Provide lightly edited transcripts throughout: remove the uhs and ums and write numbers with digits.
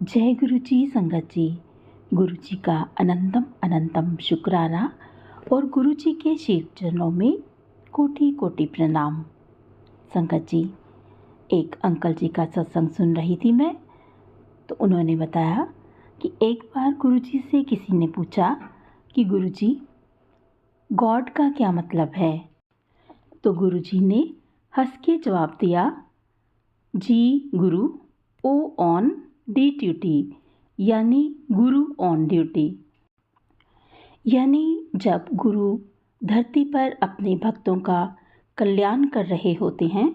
जय गुरु जी संगत जी। गुरु जी का अनंतम अनंतम शुक्राना और गुरु जी के शिव चरणों में कोटि कोटि प्रणाम। संगत जी, एक अंकल जी का सत्संग सुन रही थी मैं, तो उन्होंने बताया कि एक बार गुरु जी से किसी ने पूछा कि गुरु जी, गॉड का क्या मतलब है। तो गुरु जी ने हंस के जवाब दिया, जी गुरु, ओ ऑन डी ड्यूटी, यानी गुरु ऑन ड्यूटी। यानी जब गुरु धरती पर अपने भक्तों का कल्याण कर रहे होते हैं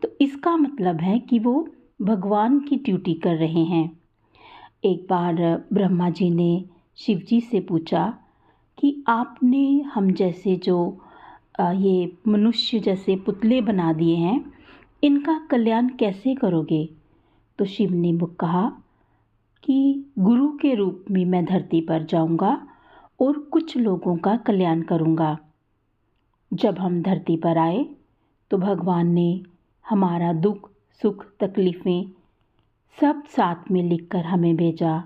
तो इसका मतलब है कि वो भगवान की ड्यूटी कर रहे हैं। एक बार ब्रह्मा जी ने शिव जी से पूछा कि आपने हम जैसे जो ये मनुष्य जैसे पुतले बना दिए हैं, इनका कल्याण कैसे करोगे। तो शिव ने कहा कि गुरु के रूप में मैं धरती पर जाऊंगा और कुछ लोगों का कल्याण करूंगा। जब हम धरती पर आए तो भगवान ने हमारा दुख सुख तकलीफ़ें सब साथ में लिखकर हमें भेजा,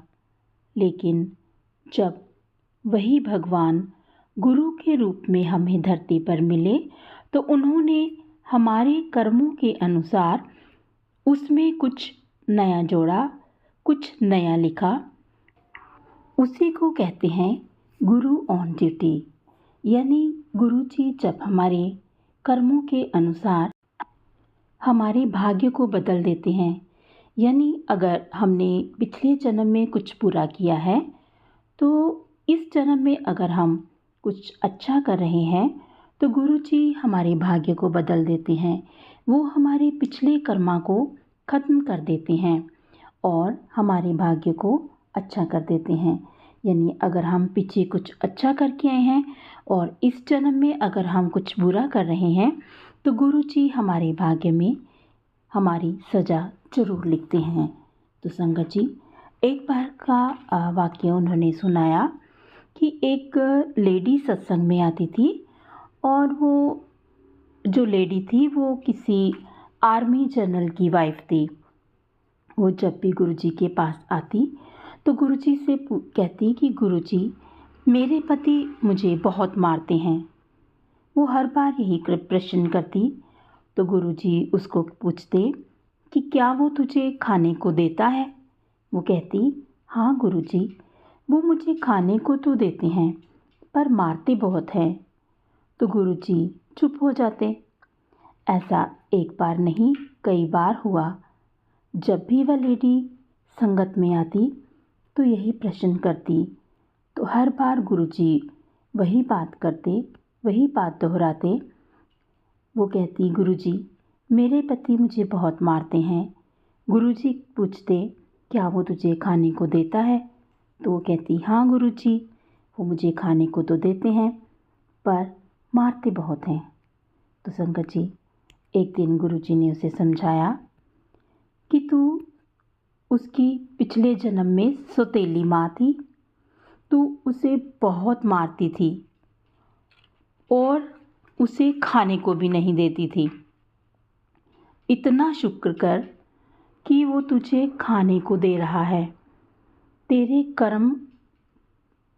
लेकिन जब वही भगवान गुरु के रूप में हमें धरती पर मिले तो उन्होंने हमारे कर्मों के अनुसार उसमें कुछ नया जोड़ा, कुछ नया लिखा। उसी को कहते हैं गुरु ऑन ड्यूटी। यानी गुरु जी जब हमारे कर्मों के अनुसार हमारे भाग्य को बदल देते हैं। यानी अगर हमने पिछले जन्म में कुछ बुरा किया है तो इस जन्म में अगर हम कुछ अच्छा कर रहे हैं तो गुरु जी हमारे भाग्य को बदल देते हैं। वो हमारे पिछले कर्मा को ख़त्म कर देते हैं और हमारे भाग्य को अच्छा कर देते हैं। यानी अगर हम पीछे कुछ अच्छा करके आए हैं और इस जन्म में अगर हम कुछ बुरा कर रहे हैं तो गुरु जी हमारे भाग्य में हमारी सज़ा ज़रूर लिखते हैं। तो संगत जी, एक बार का वाक्य उन्होंने सुनाया कि एक लेडी सत्संग में आती थी और वो जो लेडी थी वो किसी आर्मी जनरल की वाइफ थी। वो जब भी गुरुजी के पास आती तो गुरुजी से कहती कि गुरुजी, मेरे पति मुझे बहुत मारते हैं। वो हर बार यही प्रश्न करती तो गुरुजी उसको पूछते कि क्या वो तुझे खाने को देता है। वो कहती, हाँ गुरुजी, वो मुझे खाने को तो देते हैं पर मारते बहुत हैं। तो गुरुजी चुप हो जाते। ऐसा एक बार नहीं कई बार हुआ। जब भी वह लेडी संगत में आती तो यही प्रश्न करती, तो हर बार गुरुजी वही बात करते, वही बात दोहराते। वो कहती, गुरुजी, मेरे पति मुझे बहुत मारते हैं। गुरुजी पूछते, क्या वो तुझे खाने को देता है। तो वो कहती, हाँ गुरुजी, वो मुझे खाने को तो देते हैं पर मारते बहुत हैं। तो संगत जी, एक दिन गुरुजी ने उसे समझाया कि तू उसकी पिछले जन्म में सौतेली माँ थी, तू उसे बहुत मारती थी और उसे खाने को भी नहीं देती थी। इतना शुक्र कर कि वो तुझे खाने को दे रहा है। तेरे कर्म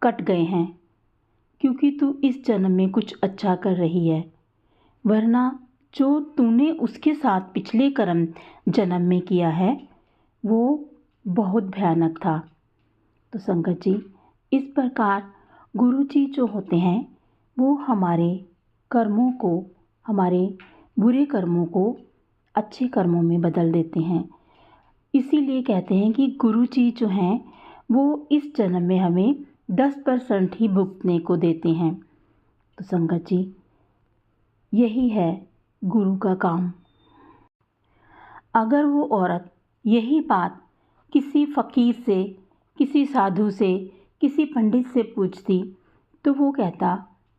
कट गए हैं क्योंकि तू इस जन्म में कुछ अच्छा कर रही है, वरना जो तूने उसके साथ पिछले कर्म जन्म में किया है वो बहुत भयानक था। तो संगत जी, इस प्रकार गुरु जी जो होते हैं वो हमारे कर्मों को, हमारे बुरे कर्मों को अच्छे कर्मों में बदल देते हैं। इसीलिए कहते हैं कि गुरु जी जो हैं वो इस जन्म में हमें 10% ही भुगतने को देते हैं। तो संगत जी, यही है गुरु का काम। अगर वो औरत यही बात किसी फ़कीर से, किसी साधु से, किसी पंडित से पूछती तो वो कहता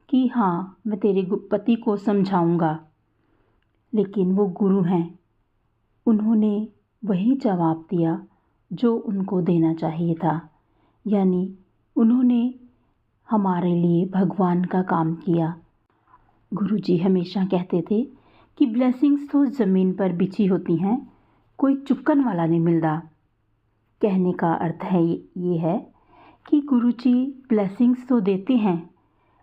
कि हाँ, मैं तेरे पति को समझाऊंगा। लेकिन वो गुरु हैं, उन्होंने वही जवाब दिया जो उनको देना चाहिए था। यानी उन्होंने हमारे लिए भगवान का काम किया। गुरुजी हमेशा कहते थे कि ब्लेसिंग्स तो ज़मीन पर बिछी होती हैं, कोई चुपकन वाला नहीं मिलता। कहने का अर्थ है ये है कि गुरुजी ब्लेसिंग्स तो देते हैं,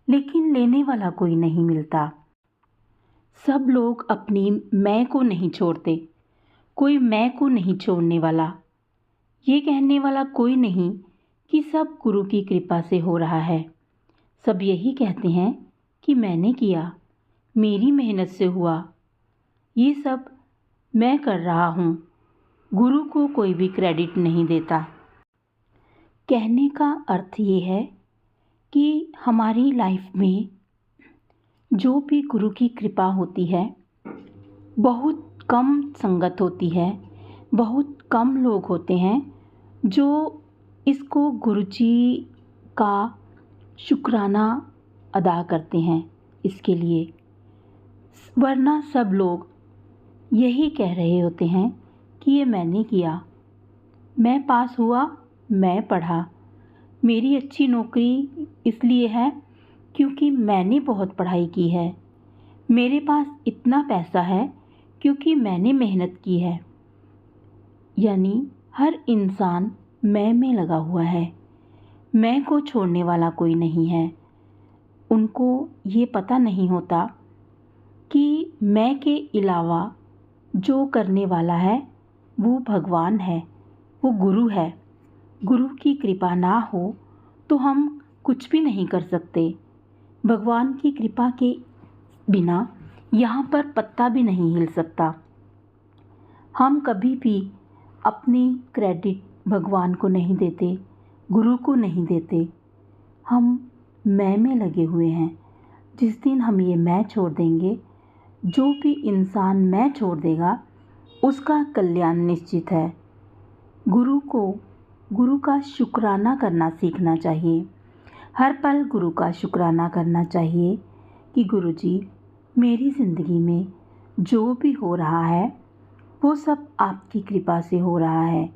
लेकिन लेने वाला कोई नहीं मिलता। सब लोग अपनी मैं को नहीं छोड़ते, कोई मैं को नहीं छोड़ने वाला। ये कहने वाला कोई नहीं कि सब गुरु की कृपा से हो रहा है। सब यही कहते हैं कि मैंने किया, मेरी मेहनत से हुआ, ये सब मैं कर रहा हूँ। गुरु को कोई भी क्रेडिट नहीं देता। कहने का अर्थ ये है कि हमारी लाइफ में जो भी गुरु की कृपा होती है, बहुत कम संगत होती है, बहुत कम लोग होते हैं जो इसको गुरुजी का शुक्राना अदा करते हैं इसके लिए। वरना सब लोग यही कह रहे होते हैं कि ये मैंने किया, मैं पास हुआ, मैं पढ़ा, मेरी अच्छी नौकरी इसलिए है क्योंकि मैंने बहुत पढ़ाई की है, मेरे पास इतना पैसा है क्योंकि मैंने मेहनत की है। यानी हर इंसान मैं में लगा हुआ है, मैं को छोड़ने वाला कोई नहीं है। उनको ये पता नहीं होता कि मैं के अलावा जो करने वाला है वो भगवान है, वो गुरु है। गुरु की कृपा ना हो तो हम कुछ भी नहीं कर सकते। भगवान की कृपा के बिना यहाँ पर पत्ता भी नहीं हिल सकता। हम कभी भी अपनी क्रेडिट भगवान को नहीं देते, गुरु को नहीं देते। हम मैं में लगे हुए हैं। जिस दिन हम ये मैं छोड़ देंगे, जो भी इंसान मैं छोड़ देगा उसका कल्याण निश्चित है। गुरु का शुक्राना करना सीखना चाहिए। हर पल गुरु का शुक्राना करना चाहिए कि गुरुजी मेरी ज़िंदगी में जो भी हो रहा है वो सब आपकी कृपा से हो रहा है।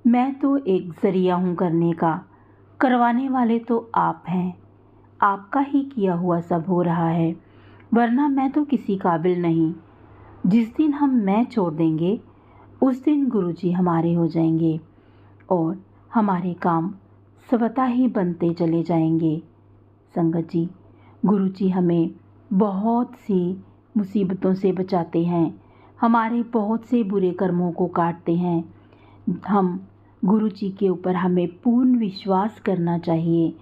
मैं तो एक ज़रिया हूँ करने का, करवाने वाले तो आप हैं। आपका ही किया हुआ सब हो रहा है, वरना मैं तो किसी काबिल नहीं। जिस दिन हम मैं छोड़ देंगे उस दिन गुरुजी हमारे हो जाएंगे और हमारे काम स्वतः ही बनते चले जाएंगे। संगत जी, गुरुजी हमें बहुत सी मुसीबतों से बचाते हैं, हमारे बहुत से बुरे कर्मों को काटते हैं। हम गुरुजी के ऊपर हमें पूर्ण विश्वास करना चाहिए,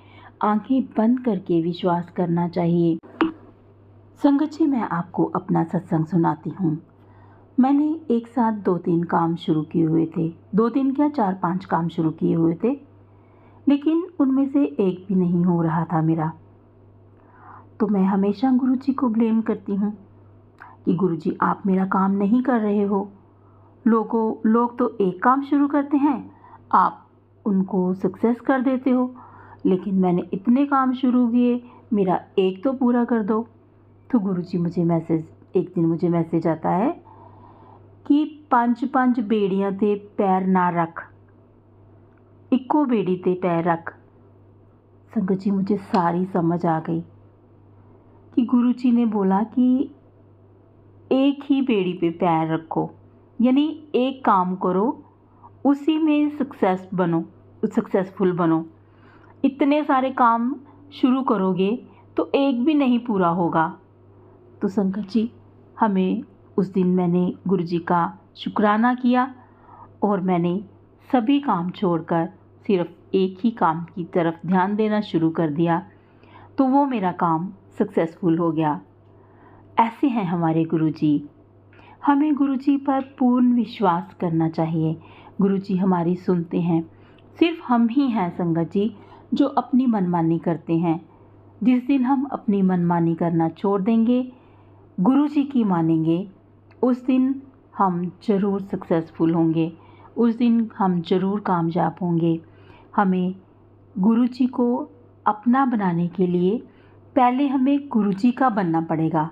आंखें बंद करके विश्वास करना चाहिए। संगत जी, मैं आपको अपना सत्संग सुनाती हूँ। मैंने एक साथ 2-3 काम शुरू किए हुए थे, 2-3 क्या 4-5 काम शुरू किए हुए थे, लेकिन उनमें से एक भी नहीं हो रहा था मेरा। तो मैं हमेशा गुरुजी को ब्लेम करती हूँ कि गुरुजी आप मेरा काम नहीं कर रहे हो। लोग तो एक काम शुरू करते हैं, आप उनको सक्सेस कर देते हो, लेकिन मैंने इतने काम शुरू किए, मेरा एक तो पूरा कर दो। तो गुरुजी एक दिन मुझे मैसेज आता है कि 5-5 बेड़ियां ते पैर ना रख, इक्को बेड़ी ते पैर रख। संगत जी, मुझे सारी समझ आ गई कि गुरुजी ने बोला कि एक ही बेड़ी पे पैर रखो, यानी एक काम करो, उसी में सक्सेसफुल बनो। इतने सारे काम शुरू करोगे तो एक भी नहीं पूरा होगा। तो संगत जी, उस दिन मैंने गुरुजी का शुक्राना किया और मैंने सभी काम छोड़कर सिर्फ एक ही काम की तरफ ध्यान देना शुरू कर दिया, तो वो मेरा काम सक्सेसफुल हो गया। ऐसे हैं हमारे गुरुजी। हमें गुरुजी पर पूर्ण विश्वास करना चाहिए। गुरुजी हमारी सुनते हैं। सिर्फ हम ही हैं संगत जी जो अपनी मनमानी करते हैं। जिस दिन हम अपनी मनमानी करना छोड़ देंगे, गुरुजी की मानेंगे, उस दिन हम ज़रूर सक्सेसफुल होंगे, उस दिन हम ज़रूर कामयाब होंगे। हमें गुरुजी को अपना बनाने के लिए पहले हमें गुरुजी का बनना पड़ेगा।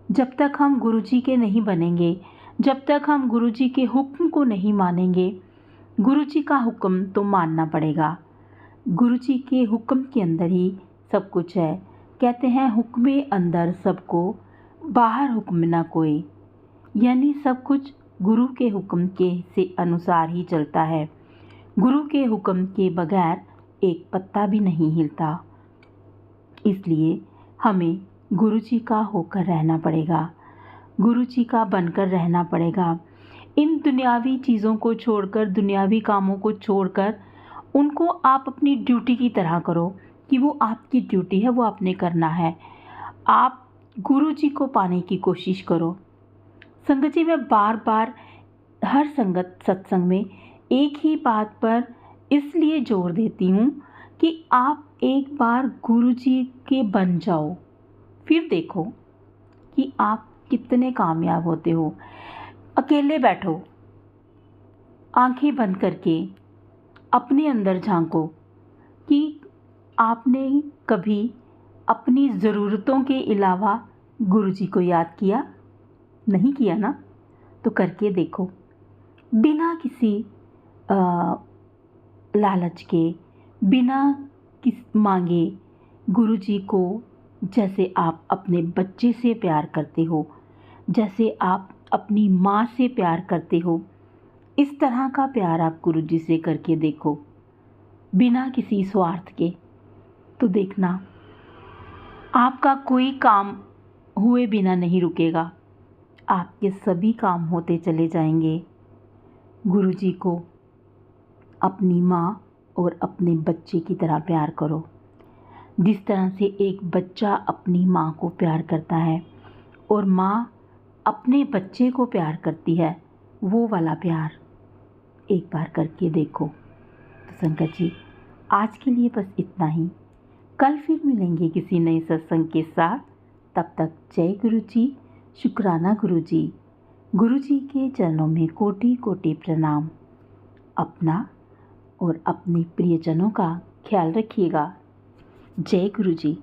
जब तक हम गुरुजी के नहीं बनेंगे, जब तक हम गुरुजी के हुक्म को नहीं मानेंगे, गुरुजी का हुक्म तो मानना पड़ेगा। गुरुजी के हुक्म के अंदर ही सब कुछ है। कहते हैं हुक्मे अंदर सबको, बाहर हुक्म ना कोई। यानी सब कुछ गुरु के हुक्म के से अनुसार ही चलता है। गुरु के हुक्म के बगैर एक पत्ता भी नहीं हिलता। इसलिए हमें गुरु जी का होकर रहना पड़ेगा, गुरु जी का बनकर रहना पड़ेगा। इन दुनियावी चीज़ों को छोड़कर, दुनियावी कामों को छोड़कर उनको आप अपनी ड्यूटी की तरह करो कि वो आपकी ड्यूटी है, वो आपने करना है। आप गुरु जी को पाने की कोशिश करो। संगत जी, मैं बार बार हर सत्संग में एक ही बात पर इसलिए जोर देती हूँ कि आप एक बार गुरु जी के बन जाओ, फिर देखो कि आप कितने कामयाब होते हो। अकेले बैठो, आंखें बंद करके अपने अंदर झांको कि आपने कभी अपनी ज़रूरतों के अलावा गुरु जी को याद किया? नहीं किया ना? तो करके देखो, बिना किसी लालच के, बिना मांगे गुरु जी को जैसे आप अपने बच्चे से प्यार करते हो, जैसे आप अपनी माँ से प्यार करते हो, इस तरह का प्यार आप गुरु जी से करके देखो, बिना किसी स्वार्थ के। तो देखना, आपका कोई काम हुए बिना नहीं रुकेगा, आपके सभी काम होते चले जाएंगे। गुरु जी को अपनी माँ और अपने बच्चे की तरह प्यार करो। जिस तरह से एक बच्चा अपनी माँ को प्यार करता है और माँ अपने बच्चे को प्यार करती है, वो वाला प्यार एक बार करके देखो। तो संगत जी, आज के लिए बस इतना ही। कल फिर मिलेंगे किसी नए सत्संग के साथ। तब तक जय गुरु जी, शुक्राना गुरु जी। गुरु जी के चरणों में कोटि कोटि प्रणाम। अपना और अपने प्रियजनों का ख्याल रखिएगा। जय गुरु जी।